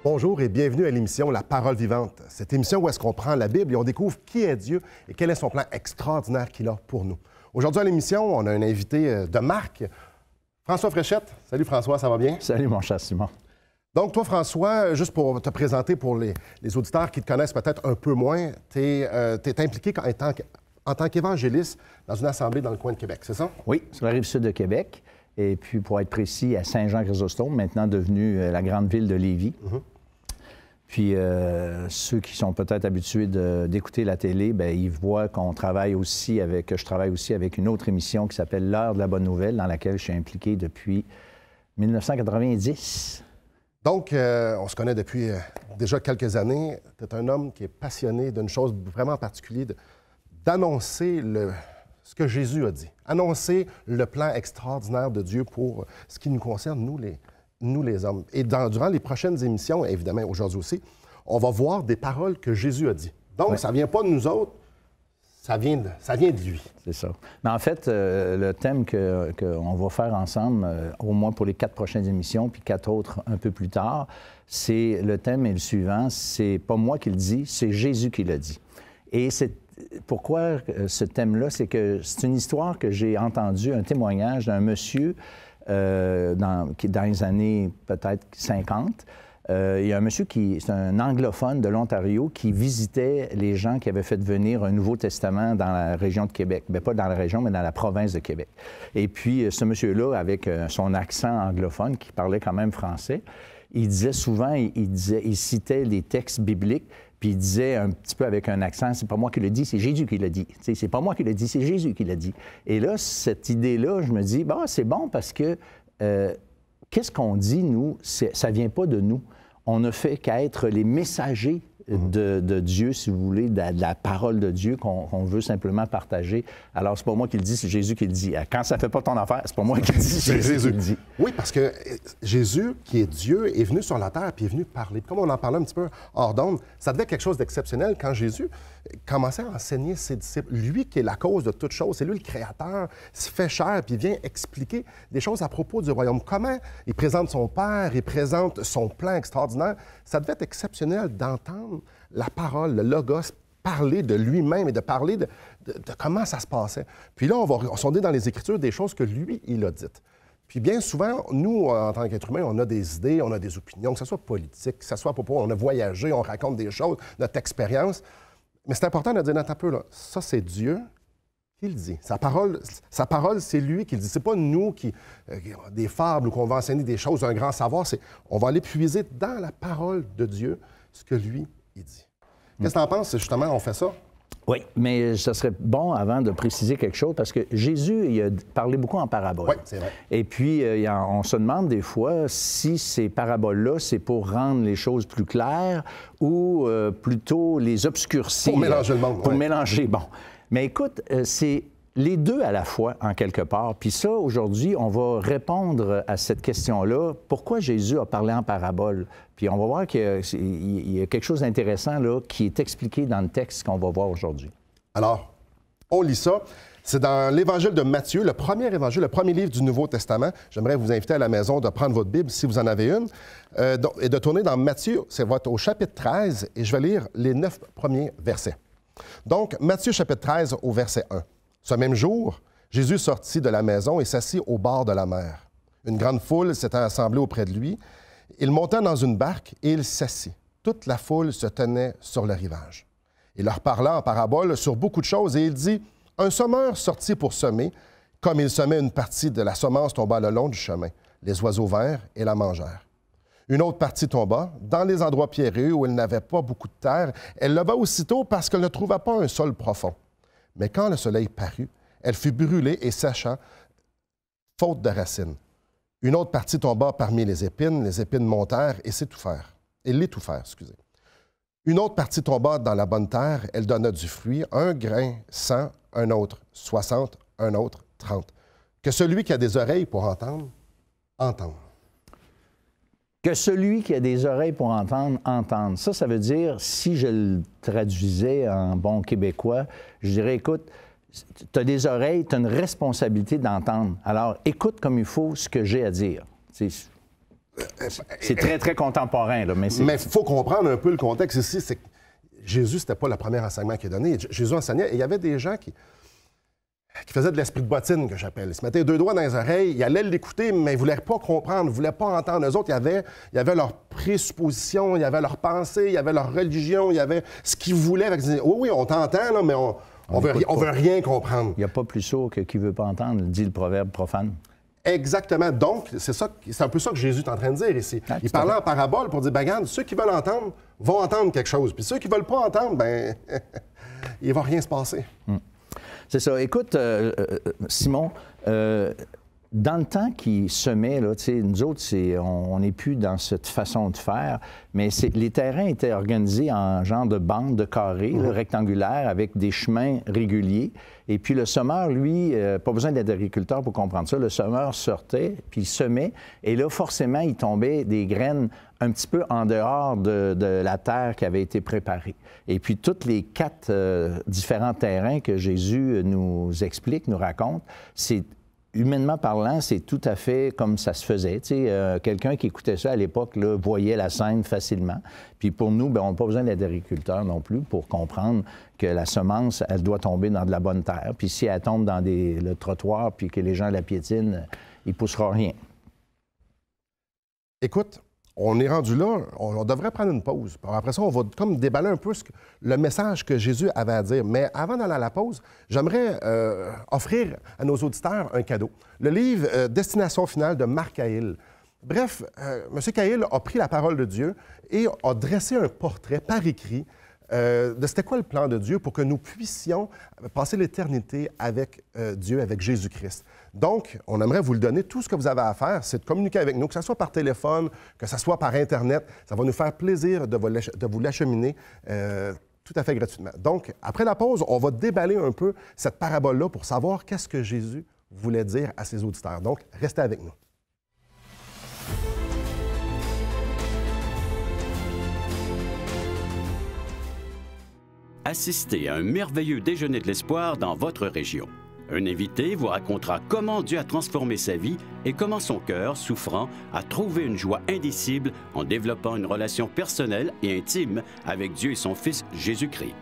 Bonjour et bienvenue à l'émission La Parole vivante. Cette émission où est-ce qu'on prend la Bible et on découvre qui est Dieu et quel est son plan extraordinaire qu'il a pour nous. Aujourd'hui à l'émission, on a un invité de marque, François Fréchette. Salut François, ça va bien? Salut mon cher Simon. Donc toi François, juste pour te présenter pour les auditeurs qui te connaissent peut-être un peu moins, tu es impliqué en tant qu'évangéliste dans une assemblée dans le coin de Québec, c'est ça? Oui, sur la rive-sud de Québec. Et puis, pour être précis, à Saint-Jean-Chrysostome, maintenant devenu la grande ville de Lévis. Puis, ceux qui sont peut-être habitués d'écouter la télé, bien, ils voient qu'on travaille aussi que je travaille aussi avec une autre émission qui s'appelle L'heure de la bonne nouvelle, dans laquelle je suis impliqué depuis 1990. Donc, on se connaît depuis déjà quelques années. Tu es un homme qui est passionné d'une chose vraiment particulière, d'annoncer ce que Jésus a dit, annoncer le plan extraordinaire de Dieu pour ce qui nous concerne, nous les hommes. Et durant les prochaines émissions, évidemment aujourd'hui aussi, on va voir des paroles que Jésus a dit. Donc, oui. Ça ne vient pas de nous autres, ça vient de lui. C'est ça. Mais en fait, le thème qu'on va faire ensemble, au moins pour les 4 prochaines émissions, puis 4 autres un peu plus tard, c'est le thème est le suivant, c'est pas moi qui le dis, c'est Jésus qui le dit. Et pourquoi ce thème-là? C'est que c'est une histoire que j'ai entendue, un témoignage d'un monsieur dans les années peut-être 50. Il y a un monsieur c'est un anglophone de l'Ontario qui visitait les gens qui avaient fait venir un Nouveau Testament dans la région de Québec. Bien, pas dans la région, mais dans la province de Québec. Et puis, ce monsieur-là, avec son accent anglophone, qui parlait quand même français, il disait souvent, il citait les textes bibliques, puis il disait un petit peu avec un accent, c'est pas moi qui le dis, c'est Jésus qui l'a dit. C'est pas moi qui le dis, c'est Jésus qui l'a dit. Et là, cette idée-là, je me dis, c'est bon parce que qu'est-ce qu'on dit, nous? Ça vient pas de nous. On ne fait qu'à être les messagers de Dieu, si vous voulez, de la parole de Dieu qu'on veut simplement partager. Alors, c'est pas moi qui le dis, c'est Jésus qui le dit. Quand ça fait pas ton affaire, c'est pas moi qui le dis, c'est Jésus qui le dit. Oui, parce que Jésus, qui est Dieu, est venu sur la terre puis est venu parler. Comme on en parlait un petit peu hors d'onde, ça devait être quelque chose d'exceptionnel quand Jésus commençait à enseigner ses disciples. Lui qui est la cause de toute chose, c'est lui le Créateur, se fait chair puis vient expliquer des choses à propos du royaume. Comment il présente son Père, il présente son plan extraordinaire. Ça devait être exceptionnel d'entendre la parole, le Logos, parler de lui-même et de parler de comment ça se passait. Puis là, on va sonder dans les Écritures des choses que lui, il a dites. Puis bien souvent, nous, en tant qu'êtres humains, on a des idées, on a des opinions, que ce soit politique, que ce soit à propos, on a voyagé, on raconte des choses, notre expérience. Mais c'est important de dire, un peu, là, ça, c'est Dieu qui le dit. Sa parole, c'est lui qui le dit. C'est pas nous qui, des fables ou qu'on va enseigner des choses, un grand savoir. On va aller puiser dans la parole de Dieu ce que lui, il dit. Qu'est-ce que tu en penses, justement, on fait ça? Oui, mais ce serait bon avant de préciser quelque chose, parce que Jésus, il a parlé beaucoup en paraboles. Oui, c'est vrai. Et puis, on se demande des fois si ces paraboles-là, c'est pour rendre les choses plus claires ou plutôt les obscurcir. Pour mélanger le monde. Pour mélanger, bon. Mais écoute, c'est les deux à la fois, en quelque part. Puis ça, aujourd'hui, on va répondre à cette question-là. Pourquoi Jésus a parlé en parabole? Puis on va voir qu'il y a quelque chose d'intéressant là qui est expliqué dans le texte qu'on va voir aujourd'hui. Alors, on lit ça. C'est dans l'Évangile de Matthieu, le premier évangile, le premier livre du Nouveau Testament. J'aimerais vous inviter à la maison de prendre votre Bible, si vous en avez une, et de tourner dans Matthieu. C'est au chapitre 13, et je vais lire les 9 premiers versets. Donc, Matthieu chapitre 13 au verset 1. Ce même jour, Jésus sortit de la maison et s'assit au bord de la mer. Une grande foule s'était assemblée auprès de lui. Il monta dans une barque et il s'assit. Toute la foule se tenait sur le rivage. Il leur parla en parabole sur beaucoup de choses et il dit, « Un semeur sortit pour semer. Comme il semait, une partie de la semence tomba le long du chemin. Les oiseaux vinrent et la mangèrent. Une autre partie tomba dans les endroits pierreux où il n'avait pas beaucoup de terre. Elle leva aussitôt parce qu'elle ne trouva pas un sol profond. Mais quand le soleil parut, elle fut brûlée et sécha, faute de racines. Une autre partie tomba parmi les épines montèrent et l'étouffèrent. Une autre partie tomba dans la bonne terre, elle donna du fruit, un grain 100, un autre 60, un autre 30. Que celui qui a des oreilles pour entendre, entende. Que celui qui a des oreilles pour entendre, entende. Ça veut dire, si je le traduisais en bon québécois, je dirais, écoute, tu as des oreilles, tu as une responsabilité d'entendre. Alors, écoute comme il faut ce que j'ai à dire. C'est très, très contemporain, là, mais il faut comprendre un peu le contexte ici. C'est que Jésus, c'était pas le premier enseignement qu'il a donné. Jésus enseignait, et il y avait des gens qui faisaient de l'esprit de bottine, que j'appelle. Ils se mettaient 2 doigts dans les oreilles, ils allaient l'écouter, mais ils ne voulaient pas comprendre, ils ne voulaient pas entendre. Eux autres, il y avait leurs présuppositions, il y avait leurs pensées, il y avait leur religion, il y avait ce qu'ils voulaient. Ils disaient, oui, on t'entend, là, mais on veut rien comprendre. Il n'y a pas plus sourd que qui ne veut pas entendre, dit le proverbe profane. Exactement. Donc, c'est un peu ça que Jésus est en train de dire ici. Il parlait en parabole pour dire, ben regarde, ceux qui veulent entendre vont entendre quelque chose. Puis ceux qui ne veulent pas entendre, ben il ne va rien se passer. C'est ça. Écoute, Simon, dans le temps qui semait, là, nous autres, on n'est plus dans cette façon de faire, mais les terrains étaient organisés en genre de bande de carrés, rectangulaires, avec des chemins réguliers. Et puis le semeur, lui, pas besoin d'être agriculteur pour comprendre ça, le semeur sortait, puis il semait, et là, forcément, il tombait des graines un petit peu en dehors de la terre qui avait été préparée. Et puis, tous les 4 différents terrains que Jésus nous explique, nous raconte, c'est humainement parlant, c'est tout à fait comme ça se faisait. Quelqu'un qui écoutait ça à l'époque là, voyait la scène facilement. Puis pour nous, on n'a pas besoin d'être agriculteur non plus pour comprendre que la semence, elle doit tomber dans de la bonne terre. Puis si elle tombe dans le trottoir puis que les gens la piétinent, il ne poussera rien. Écoute, on est rendu là, on devrait prendre une pause. Après ça, on va comme déballer un peu le message que Jésus avait à dire. Mais avant d'aller à la pause, j'aimerais offrir à nos auditeurs un cadeau. Le livre Destination finale de Marc Cahill. Bref, M. Cahill a pris la parole de Dieu et a dressé un portrait par écrit de c'était quoi le plan de Dieu pour que nous puissions passer l'éternité avec Dieu, avec Jésus-Christ. Donc, on aimerait vous le donner. Tout ce que vous avez à faire, c'est de communiquer avec nous, que ce soit par téléphone, que ce soit par Internet. Ça va nous faire plaisir de vous l'acheminer tout à fait gratuitement. Donc, après la pause, on va déballer un peu cette parabole-là pour savoir qu'est-ce que Jésus voulait dire à ses auditeurs. Donc, restez avec nous. Assistez à un merveilleux déjeuner de l'espoir dans votre région. Un invité vous racontera comment Dieu a transformé sa vie et comment son cœur, souffrant, a trouvé une joie indicible en développant une relation personnelle et intime avec Dieu et son Fils Jésus-Christ.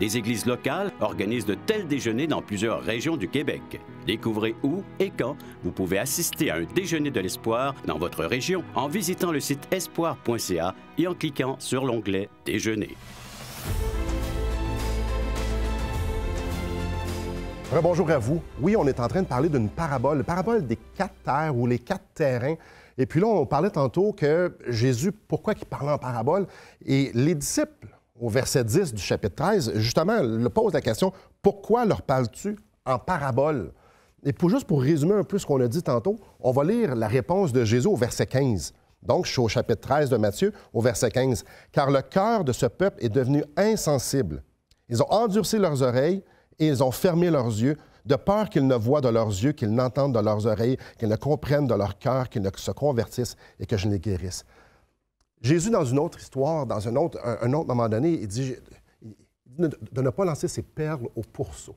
Des églises locales organisent de tels déjeuners dans plusieurs régions du Québec. Découvrez où et quand vous pouvez assister à un déjeuner de l'espoir dans votre région en visitant le site espoir.ca et en cliquant sur l'onglet « Déjeuner ». Bonjour à vous. Oui, on est en train de parler d'une parabole, la parabole des 4 terres ou les 4 terrains. Et puis là, on parlait tantôt que Jésus, pourquoi il parlait en parabole? Et les disciples, au verset 10 du chapitre 13, justement, le posent la question, pourquoi leur parles-tu en parabole? Et juste pour résumer un peu ce qu'on a dit tantôt, on va lire la réponse de Jésus au verset 15. Donc, je suis au chapitre 13 de Matthieu, au verset 15. « Car le cœur de ce peuple est devenu insensible. Ils ont endurci leurs oreilles, et ils ont fermé leurs yeux, de peur qu'ils ne voient de leurs yeux, qu'ils n'entendent de leurs oreilles, qu'ils ne comprennent de leur cœur, qu'ils ne se convertissent et que je les guérisse. » Jésus, dans une autre histoire, dans un autre moment donné, il dit de ne pas lancer ses perles au pourceau.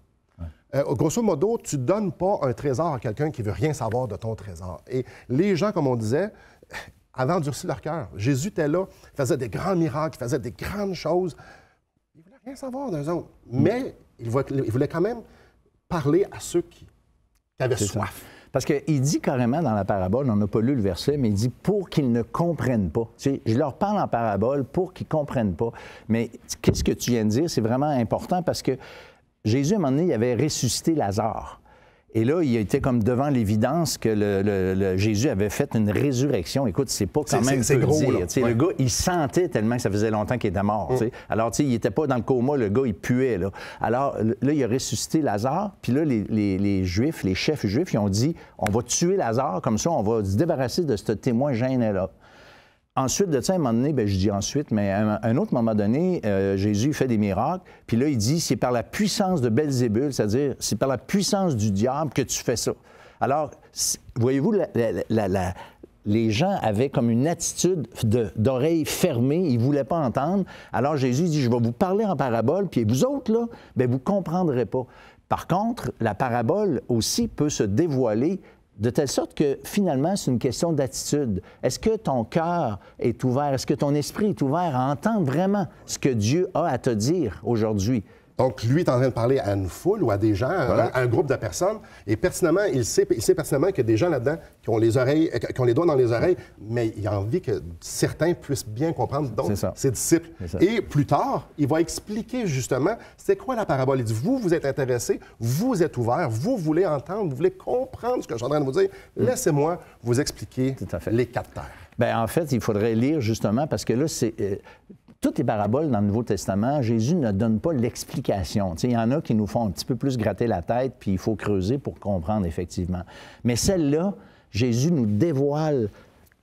Grosso modo, tu ne donnes pas un trésor à quelqu'un qui ne veut rien savoir de ton trésor. Et les gens, comme on disait, avaient endurci leur cœur. Jésus était là, faisait des grands miracles, faisait des grandes choses. Il ne voulait rien savoir d'eux autres. Mais il voulait quand même parler à ceux qui avaient soif. Ça. Parce qu'il dit carrément dans la parabole, on n'a pas lu le verset, mais il dit « pour qu'ils ne comprennent pas ». Tu sais, je leur parle en parabole pour qu'ils ne comprennent pas. Mais qu'est-ce que tu viens de dire? C'est vraiment important parce que Jésus, à un moment donné, il avait ressuscité Lazare. Et là, il était comme devant l'évidence que Jésus avait fait une résurrection. Écoute, c'est pas quand même peu gros, dire. Ouais. Le gars, il sentait tellement que ça faisait longtemps qu'il était mort. Alors, il n'était pas dans le coma, le gars, il puait. Là. Alors, là, il a ressuscité Lazare. Puis là, les Juifs, les chefs juifs, ils ont dit, on va tuer Lazare, comme ça, on va se débarrasser de ce témoin gêné-là. Ensuite de ça, à un moment donné, bien, je dis ensuite, mais à un autre moment donné, Jésus fait des miracles, puis là, il dit, c'est par la puissance de Belzébul, c'est-à-dire, c'est par la puissance du diable que tu fais ça. Alors, voyez-vous, les gens avaient comme une attitude d'oreilles fermées, ils ne voulaient pas entendre. Alors, Jésus dit, je vais vous parler en parabole, puis vous autres, là, bien, vous ne comprendrez pas. Par contre, la parabole aussi peut se dévoiler De telle sorte que, finalement, c'est une question d'attitude. Est-ce que ton cœur est ouvert? Est-ce que ton esprit est ouvert à entendre vraiment ce que Dieu a à te dire aujourd'hui? Donc, lui est en train de parler à une foule ou à des gens, Voilà. à un groupe de personnes, et pertinemment, il sait pertinemment qu'il y a des gens là-dedans qui ont les oreilles, qui ont les doigts dans les oreilles, mais il a envie que certains puissent bien comprendre, donc, ses disciples. Et plus tard, il va expliquer justement c'est quoi la parabole. Il dit, vous êtes intéressés, vous êtes ouverts, vous voulez entendre, vous voulez comprendre ce que je suis en train de vous dire. Laissez-moi vous expliquer les 4 terres. Bien, en fait, il faudrait lire justement, parce que là, c'est... toutes les paraboles dans le Nouveau Testament, Jésus ne donne pas l'explication. Il y en a qui nous font un petit peu plus gratter la tête, puis il faut creuser pour comprendre, effectivement. Mais celle-là, Jésus nous dévoile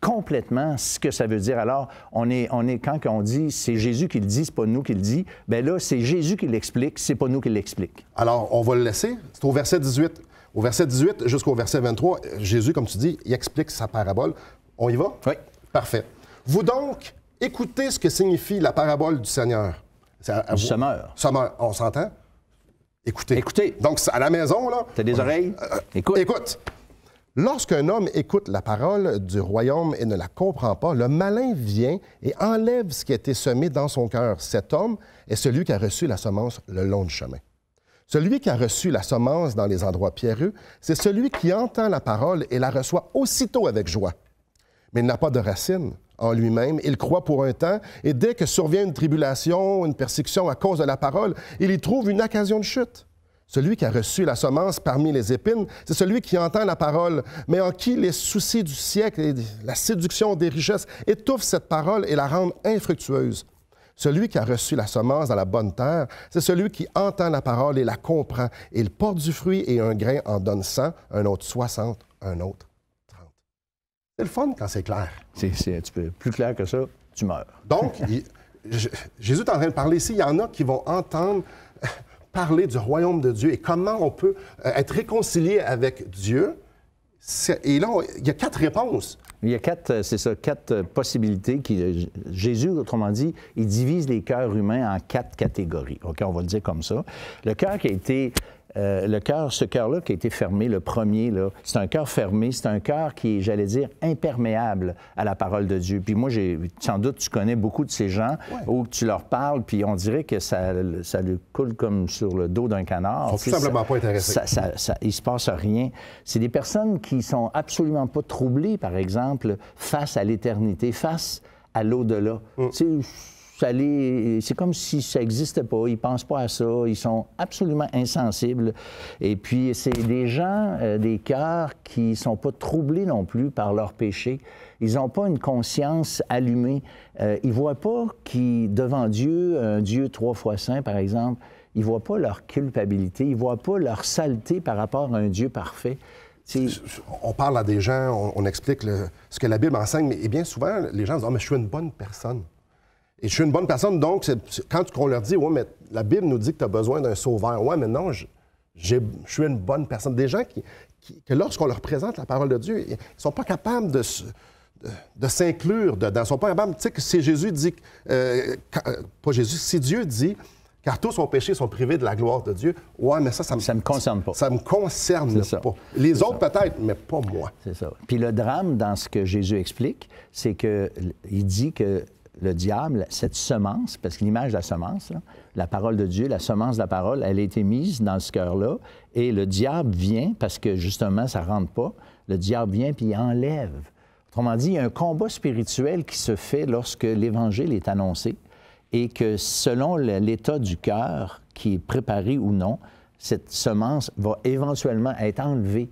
complètement ce que ça veut dire. Alors, quand on dit c'est Jésus qui le dit, c'est pas nous qui le dit, bien là, c'est Jésus qui l'explique, c'est pas nous qui l'explique. Alors, on va le laisser. C'est au verset 18. Au verset 18 jusqu'au verset 23, Jésus, comme tu dis, il explique sa parabole. On y va? Oui. Parfait. Vous donc, écoutez ce que signifie la parabole du Seigneur. Du semeur. Semeur. On s'entend? Écoutez. Écoutez. Donc, à la maison, là... T'as des oreilles? Écoute. Écoute. Lorsqu'un homme écoute la parole du royaume et ne la comprend pas, le malin vient et enlève ce qui a été semé dans son cœur. Cet homme est celui qui a reçu la semence le long du chemin. Celui qui a reçu la semence dans les endroits pierreux, c'est celui qui entend la parole et la reçoit aussitôt avec joie. Mais il n'a pas de racine en lui-même, il croit pour un temps, et dès que survient une tribulation, une persécution à cause de la parole, il y trouve une occasion de chute. Celui qui a reçu la semence parmi les épines, c'est celui qui entend la parole, mais en qui les soucis du siècle et la séduction des richesses étouffent cette parole et la rendent infructueuse. Celui qui a reçu la semence dans la bonne terre, c'est celui qui entend la parole et la comprend, et il porte du fruit, et un grain en donne 100, un autre 60, un autre 30. C'est le fun quand c'est clair. C'est un petit peu plus clair que ça, tu meurs. Donc, Jésus est en train de parler ici. Il y en a qui vont entendre parler du royaume de Dieu et comment on peut être réconcilié avec Dieu. Et là, il y a 4 réponses. Il y a 4 possibilités. Jésus, autrement dit, il divise les cœurs humains en 4 catégories. OK, on va le dire comme ça. Le cœur qui a été... ce cœur-là qui a été fermé, le premier, c'est un cœur fermé, c'est un cœur qui est, j'allais dire, imperméable à la parole de Dieu. Puis moi, sans doute, tu connais beaucoup de ces gens où tu leur parles, puis on dirait que ça lui coule comme sur le dos d'un canard. Ils sont tout simplement pas intéressés. Il se passe rien. C'est des personnes qui sont absolument pas troublées, par exemple, face à l'éternité, face à l'au-delà. C'est comme si ça n'existait pas, ils ne pensent pas à ça, ils sont absolument insensibles. Et puis, c'est des gens, des cœurs qui ne sont pas troublés non plus par leurs péchés. Ils n'ont pas une conscience allumée. Ils ne voient pas devant Dieu, un Dieu 3 fois saint, par exemple, ils ne voient pas leur culpabilité, ils ne voient pas leur saleté par rapport à un Dieu parfait. On parle à des gens, on explique ce que la Bible enseigne, mais bien souvent, les gens disent « Ah, mais je suis une bonne personne ». Et je suis une bonne personne, donc quand on leur dit « Ouais, mais la Bible nous dit que tu as besoin d'un sauveur. » Ouais, mais non, je suis une bonne personne. Des gens que lorsqu'on leur présente la parole de Dieu, ils ne sont pas capables de s'inclure dedans. Ils ne sont pas capables, tu sais, que si Jésus dit, pas Jésus, si Dieu dit « Car tous ont péché, sont privés de la gloire de Dieu. » Ouais, mais ça me concerne pas. Ça me concerne pas. Les autres peut-être, mais pas moi. C'est ça. Puis le drame dans ce que Jésus explique, c'est qu'il dit que le diable, cette semence, parce que l'image de la semence, là, la parole de Dieu, la semence de la parole, elle a été mise dans ce cœur-là, et le diable vient, parce que justement, ça ne rentre pas, le diable vient puis il enlève. Autrement dit, il y a un combat spirituel qui se fait lorsque l'Évangile est annoncé, et que selon l'état du cœur, qui est préparé ou non, cette semence va éventuellement être enlevée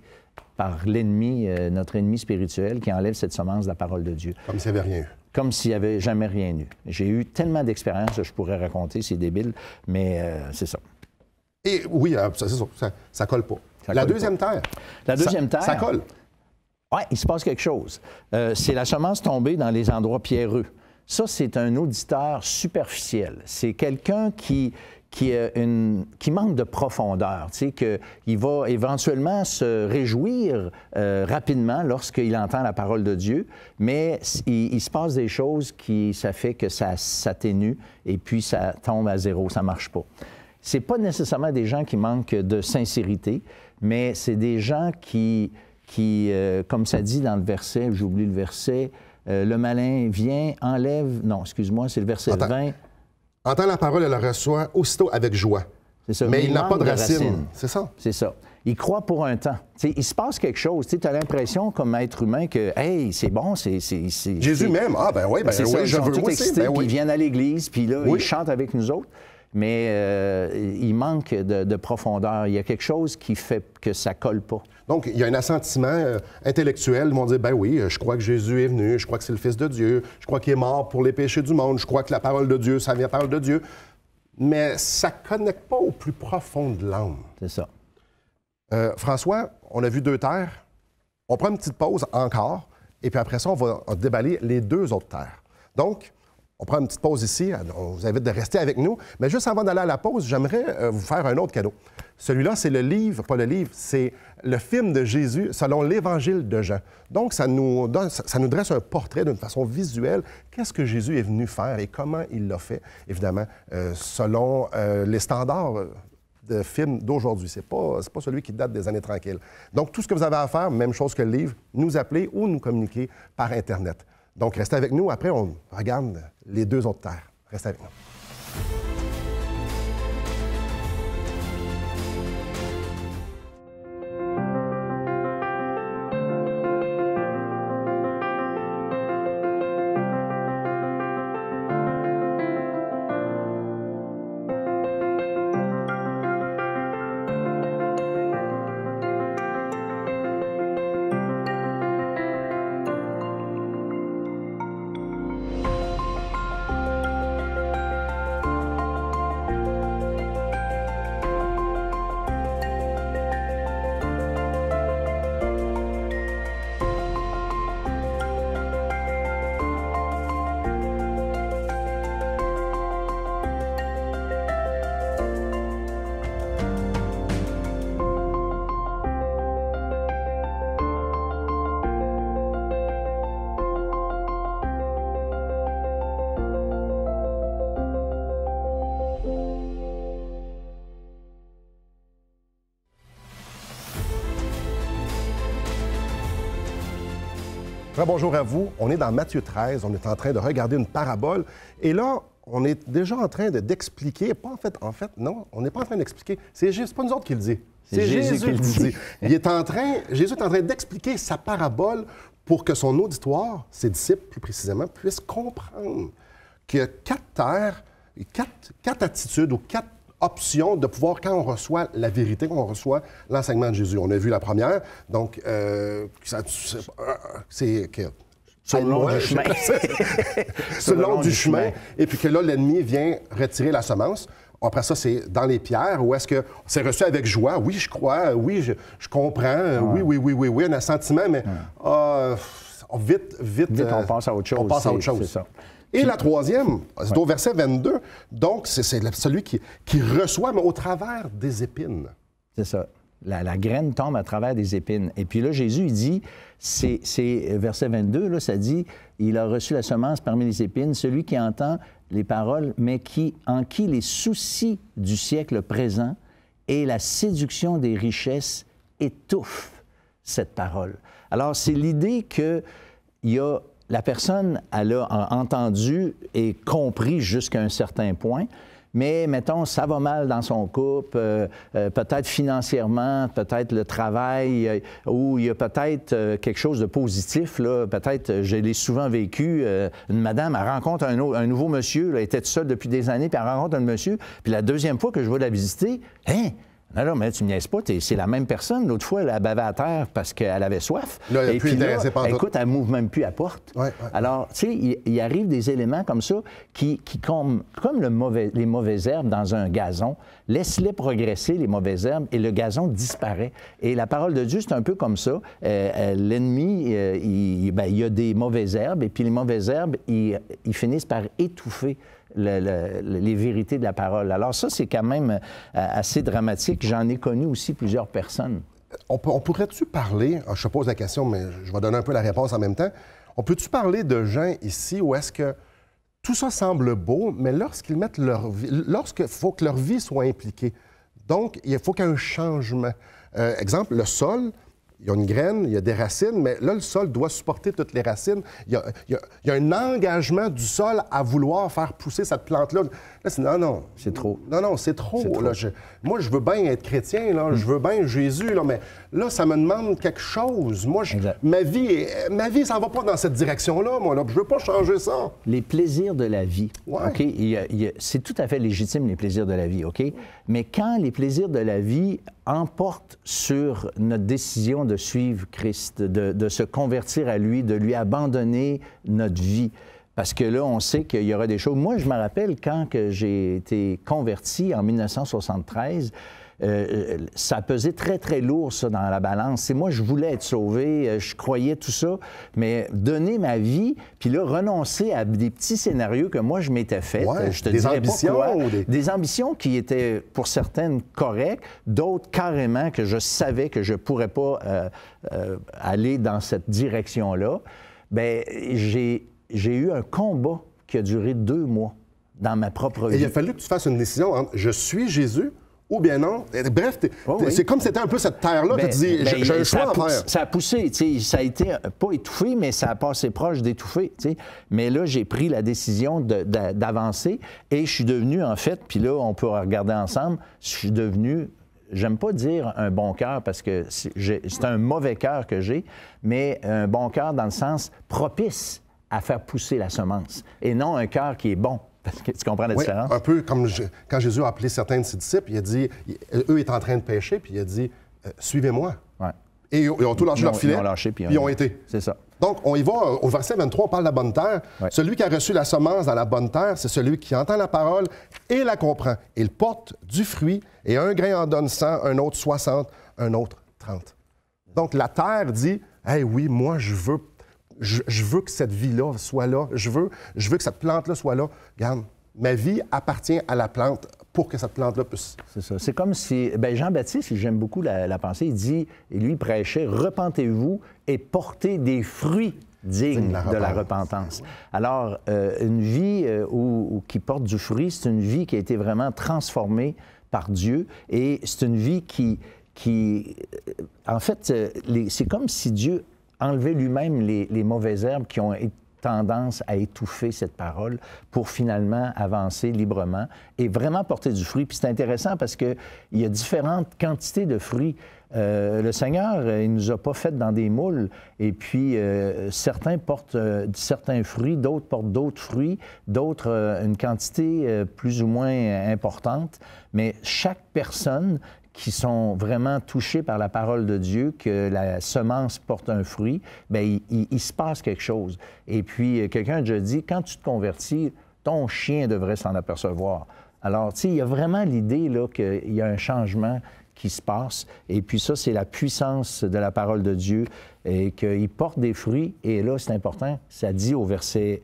par l'ennemi, notre ennemi spirituel, qui enlève cette semence de la parole de Dieu. Comme s'il n'y avait rien eu. Comme s'il n'y avait jamais rien eu. J'ai eu tellement d'expériences que je pourrais raconter, c'est débile, mais c'est ça. Et oui, c'est ça, ça colle pas. La deuxième terre. La deuxième terre. Ça colle. Oui, il se passe quelque chose. C'est la semence tombée dans les endroits pierreux. Ça, c'est un auditeur superficiel. C'est quelqu'un qui manque de profondeur, tu sais, qu'il va éventuellement se réjouir rapidement lorsqu'il entend la parole de Dieu, mais il se passe des choses ça fait que ça s'atténue et puis ça tombe à zéro, ça ne marche pas. C'est pas nécessairement des gens qui manquent de sincérité, mais c'est des gens qui qui comme ça dit dans le verset, j'oublie le verset, le malin vient, enlève... Non, excuse-moi, c'est le verset 20. Entend la parole et la reçoit aussitôt avec joie. C'est ça. Mais il n'a pas de racine. C'est ça. C'est ça. Il croit pour un temps. T'sais, il se passe quelque chose. Tu as l'impression, comme être humain, que, hey, c'est bon, c'est... Jésus même. Ah, ben oui, oui, ça, je veux tout excités, ben oui. Ils viennent à l'église, puis là, ils chantent avec nous autres. Mais il manque de profondeur. Il y a quelque chose qui fait que ça colle pas. Donc, il y a un assentiment intellectuel. Ils vont dire, ben oui, je crois que Jésus est venu, je crois que c'est le Fils de Dieu, je crois qu'il est mort pour les péchés du monde, je crois que la parole de Dieu, ça vient de la parole de Dieu. Mais ça ne connecte pas au plus profond de l'âme. C'est ça. François, on a vu 2 terres. On prend une petite pause encore, et puis après ça, on va déballer les 2 autres terres. Donc, on prend une petite pause ici. On vous invite de rester avec nous. Mais juste avant d'aller à la pause, j'aimerais vous faire un autre cadeau. Celui-là, c'est le livre, pas le livre, c'est le film de Jésus selon l'Évangile de Jean. Donc, ça nous dresse un portrait d'une façon visuelle. Qu'est-ce que Jésus est venu faire et comment il l'a fait, évidemment, selon les standards de films d'aujourd'hui. C'est pas celui qui date des années tranquilles. Donc, tout ce que vous avez à faire, même chose que le livre, nous appeler ou nous communiquer par Internet. Donc, restez avec nous. Après, on regarde les 2 autres terres. Restez avec nous. Bonjour à vous. On est dans Matthieu 13. On est en train de regarder une parabole. Et là, on est déjà en train d'expliquer. En fait, non, on n'est pas en train d'expliquer. C'est pas nous autres qui le dit. C'est Jésus qui le dit. Jésus est en train d'expliquer sa parabole pour que son auditoire, ses disciples plus précisément, puissent comprendre qu'il y a 4 terres, 4 attitudes ou 4 option de pouvoir, quand on reçoit la vérité, quand on reçoit l'enseignement de Jésus. On a vu la première, donc c'est sur le long du chemin. Sur le long du chemin. Et puis que là, l'ennemi vient retirer la semence. Après ça, c'est dans les pierres, où est-ce que c'est reçu avec joie. Oui, je crois, oui, je comprends, oui, un assentiment, mais vite, on passe à autre chose. On passe à autre chose. C'est ça. Et la troisième, c'est au verset 22, donc c'est celui qui reçoit, mais au travers des épines. C'est ça. La graine tombe à travers des épines. Et puis là, Jésus, il dit, c'est verset 22, là, ça dit, il a reçu la semence parmi les épines, celui qui entend les paroles, mais en qui les soucis du siècle présent et la séduction des richesses étouffent cette parole. Alors, c'est l'idée qu'il y a... La personne, elle a entendu et compris jusqu'à un certain point, mais, mettons, ça va mal dans son couple, peut-être financièrement, peut-être le travail, ou il y a peut-être quelque chose de positif, là. Peut-être, je l'ai souvent vécu, une madame, elle rencontre un nouveau monsieur, elle était toute seule depuis des années, puis elle rencontre un monsieur, puis la deuxième fois que je vais la visiter, hein? Non, mais tu me niaises pas, c'est la même personne. L'autre fois, elle a bavé à terre parce qu'elle avait soif. Là, elle et puis là, écoute, elle ne m'ouvre même plus à la porte. Ouais. Alors, tu sais, il arrive des éléments comme ça qui comme les mauvaises herbes dans un gazon, laisse-les progresser, les mauvaises herbes, et le gazon disparaît. Et la parole de Dieu, c'est un peu comme ça. L'ennemi, il y a des mauvaises herbes, et puis les mauvaises herbes, ils finissent par étouffer les vérités de la parole. Alors ça, c'est quand même assez dramatique. J'en ai connu aussi plusieurs personnes. On pourrait-tu parler, je te pose la question, mais je vais donner un peu la réponse en même temps, on peut-tu parler de gens ici où est-ce que tout ça semble beau, mais lorsqu'ils mettent leur vie, lorsqu'il faut que leur vie soit impliquée, donc il faut qu'il y ait un changement. Exemple, le sol, il y a une graine, il y a des racines, mais là, le sol doit supporter toutes les racines. Il y a un engagement du sol à vouloir faire pousser cette plante-là. Là, c'est non. C'est trop. Non, c'est trop. Là, moi, je veux bien être chrétien, là, je veux bien Jésus, là, mais là, ça me demande quelque chose. Moi, ma vie, ça ne va pas dans cette direction-là, moi. Là, je ne veux pas changer ça. Les plaisirs de la vie, ouais. OK? C'est tout à fait légitime, les plaisirs de la vie, OK? Mais quand les plaisirs de la vie emportent sur notre décision de suivre Christ, de se convertir à lui, de lui abandonner notre vie, parce que là, on sait qu'il y aura des choses. Moi, je me rappelle quand j'ai été converti en 1973, ça pesait très, très lourd, ça, dans la balance. Et moi, je voulais être sauvé, je croyais tout ça, mais donner ma vie, puis là, renoncer à des petits scénarios que moi, je m'étais fait. Ouais, je te des dirais ambitions, pas quoi. Des ambitions qui étaient, pour certaines, correctes, d'autres, carrément, que je savais que je ne pourrais pas aller dans cette direction-là. Bien, j'ai eu un combat qui a duré 2 mois dans ma propre vie. Et il a fallu que tu fasses une décision entre « je suis Jésus » ou bien non. Bref, c'est comme si c'était un peu cette terre-là. Tu te dis, j'ai un choix à faire. Ça a poussé, ça a été pas étouffé, mais ça a passé proche d'étouffer. Mais là, j'ai pris la décision d'avancer et je suis devenu, en fait, puis là, on peut regarder ensemble, je suis devenu, j'aime pas dire un bon cœur parce que c'est un mauvais cœur que j'ai, mais un bon cœur dans le sens propice à faire pousser la semence et non un cœur qui est bon. Tu comprends la différence? Un peu comme quand Jésus a appelé certains de ses disciples, il a dit, eux étaient en train de pêcher, puis il a dit, suivez-moi. Ouais. Et ils ont tout lâché leur filet, ils ont lâché, puis ils ont été. C'est ça. Donc, on y va, au verset 23, on parle de la bonne terre. Ouais. Celui qui a reçu la semence dans la bonne terre, c'est celui qui entend la parole et la comprend. Il porte du fruit, et un grain en donne 100, un autre 60, un autre 30. Donc, la terre dit, « Hey, oui, moi, je veux que cette vie-là soit là. Je veux que cette plante-là soit là. Regarde, ma vie appartient à la plante pour que cette plante-là puisse... » C'est ça. C'est comme si... Bien, Jean-Baptiste, j'aime beaucoup la pensée, il dit, et lui, il prêchait, « Repentez-vous et portez des fruits dignes de la repentance. » Alors, une vie qui porte du fruit, c'est une vie qui a été vraiment transformée par Dieu et c'est une vie qui en fait, c'est comme si Dieu enlever lui-même les mauvaises herbes qui ont tendance à étouffer cette parole pour finalement avancer librement et vraiment porter du fruit. Puis c'est intéressant parce qu'il y a différentes quantités de fruits. Le Seigneur, il ne nous a pas fait dans des moules. Et puis, certains portent certains fruits, d'autres portent d'autres fruits, d'autres une quantité plus ou moins importante. Mais chaque personne qui sont vraiment touchés par la parole de Dieu, que la semence porte un fruit, bien, il se passe quelque chose. Et puis, quelqu'un a déjà dit, quand tu te convertis, ton chien devrait s'en apercevoir. Alors, tu sais, il y a vraiment l'idée là qu'il y a un changement qui se passe. Et puis ça, c'est la puissance de la parole de Dieu et qu'il porte des fruits. Et là, c'est important, ça dit au verset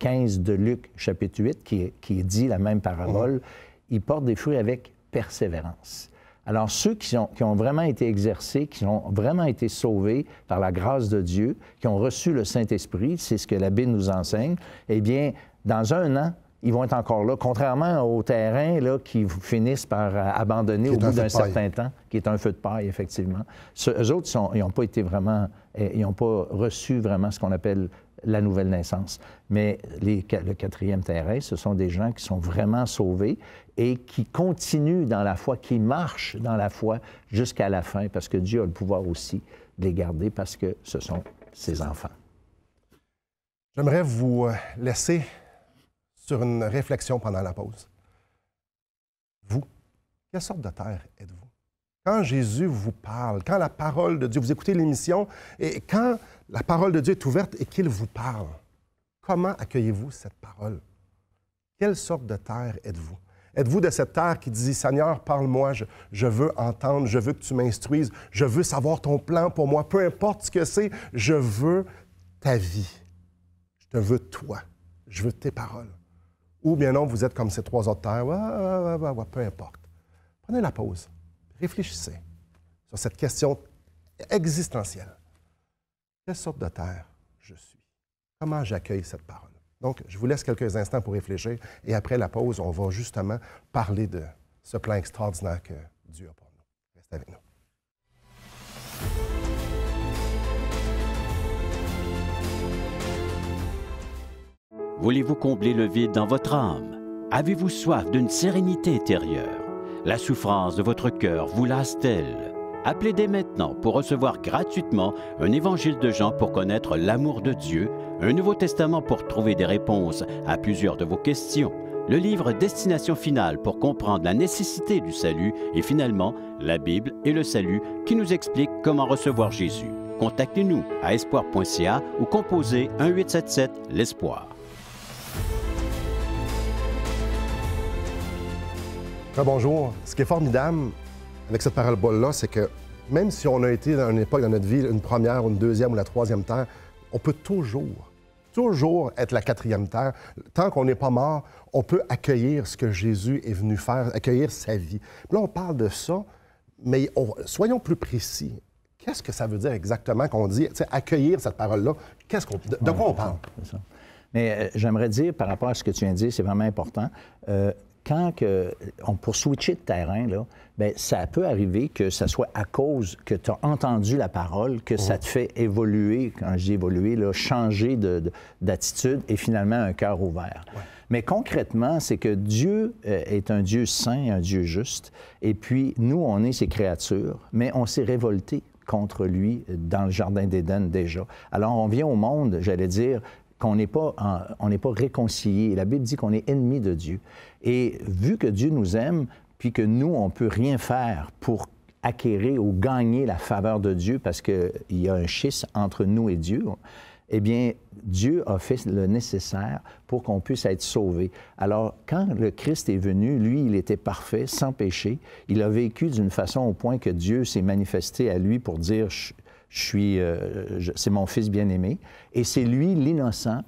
15 de Luc, chapitre 8, qui dit la même parabole, il porte des fruits avec persévérance. Alors, ceux qui ont vraiment été exercés, qui ont vraiment été sauvés par la grâce de Dieu, qui ont reçu le Saint-Esprit, c'est ce que la Bible nous enseigne, eh bien, dans 1 an, ils vont être encore là, contrairement aux terrains là, qui finissent par abandonner au bout d'un certain temps, qui est un feu de paille, effectivement. Eux autres, ils n'ont pas été vraiment, ils n'ont pas reçu vraiment ce qu'on appelle la nouvelle naissance. Mais le 4e terrain, ce sont des gens qui sont vraiment sauvés et qui continuent dans la foi, qui marchent dans la foi jusqu'à la fin, parce que Dieu a le pouvoir aussi de les garder, parce que ce sont ses enfants. J'aimerais vous laisser sur une réflexion pendant la pause. Vous, quelle sorte de terre êtes-vous? Quand Jésus vous parle, quand la parole de Dieu, vous écoutez l'émission, et quand la parole de Dieu est ouverte et qu'il vous parle, comment accueillez-vous cette parole? Quelle sorte de terre êtes-vous? Êtes-vous de cette terre qui dit, « Seigneur, parle-moi, je veux entendre, je veux que tu m'instruises, je veux savoir ton plan pour moi, peu importe ce que c'est, je veux ta vie, je te veux toi, je veux tes paroles. » Ou bien non, vous êtes comme ces 3 autres terres, peu importe. Prenez la pause, réfléchissez sur cette question existentielle. Quelle sorte de terre je suis? Comment j'accueille cette parole? Donc, je vous laisse quelques instants pour réfléchir et après la pause, on va justement parler de ce plan extraordinaire que Dieu a pour nous. Restez avec nous. Voulez-vous combler le vide dans votre âme? Avez-vous soif d'une sérénité intérieure? La souffrance de votre cœur vous lasse-t-elle? Appelez dès maintenant pour recevoir gratuitement un évangile de Jean pour connaître l'amour de Dieu, un Nouveau Testament pour trouver des réponses à plusieurs de vos questions, le livre Destination finale pour comprendre la nécessité du salut et finalement la Bible et le salut qui nous explique comment recevoir Jésus. Contactez-nous à espoir.ca ou composez 1-877-l'Espoir. Bonjour. Ce qui est formidable avec cette parabole-là, c'est que même si on a été dans une époque dans notre vie, une première, une deuxième ou la troisième terre, on peut toujours être la quatrième terre. Tant qu'on n'est pas mort, on peut accueillir ce que Jésus est venu faire, accueillir sa vie. Puis là, on parle de ça, mais soyons plus précis. Qu'est-ce que ça veut dire exactement qu'on dit, accueillir cette parole-là? De quoi on parle? C'est ça. Mais j'aimerais dire, par rapport à ce que tu viens de dire, c'est vraiment important. Pour switcher de terrain, là, bien, ça peut arriver que ça soit à cause que tu as entendu la parole, que ça te fait évoluer, quand je dis évoluer, là, changer d'attitude et finalement un cœur ouvert. Ouais. Mais concrètement, c'est que Dieu est un Dieu saint, un Dieu juste, et puis nous, on est ses créatures, mais on s'est révolté contre lui dans le Jardin d'Éden déjà. Alors, on vient au monde, j'allais dire, qu'on n'est pas réconcilié. La Bible dit qu'on est ennemi de Dieu. Et vu que Dieu nous aime, puis que nous, on ne peut rien faire pour acquérir ou gagner la faveur de Dieu parce qu'il y a un schisme entre nous et Dieu, eh bien, Dieu a fait le nécessaire pour qu'on puisse être sauvé. Alors, quand le Christ est venu, lui, il était parfait, sans péché. Il a vécu d'une façon au point que Dieu s'est manifesté à lui pour dire c'est mon fils bien-aimé. Et c'est lui, l'innocent,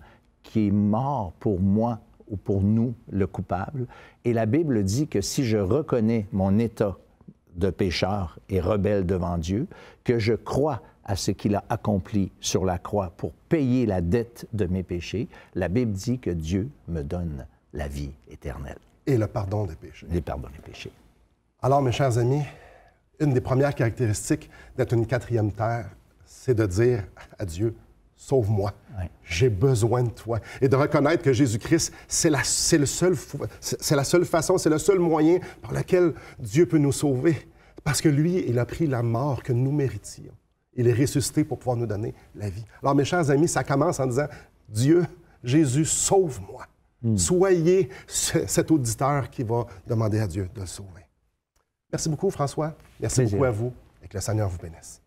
qui est mort pour moi ou pour nous, le coupable. Et la Bible dit que si je reconnais mon état de pécheur et rebelle devant Dieu, que je crois à ce qu'il a accompli sur la croix pour payer la dette de mes péchés, la Bible dit que Dieu me donne la vie éternelle. Et le pardon des péchés. Le pardon des péchés. Alors, mes chers amis, une des premières caractéristiques d'être une quatrième terre, c'est de dire à Dieu, « Sauve-moi, j'ai besoin de toi. » Et de reconnaître que Jésus-Christ, c'est la seule façon, c'est le seul moyen par lequel Dieu peut nous sauver. Parce que lui, il a pris la mort que nous méritions. Il est ressuscité pour pouvoir nous donner la vie. Alors, mes chers amis, ça commence en disant, « Dieu, Jésus, sauve-moi. » Soyez cet auditeur qui va demander à Dieu de le sauver. Merci beaucoup, François. Merci beaucoup à vous et que le Seigneur vous bénisse.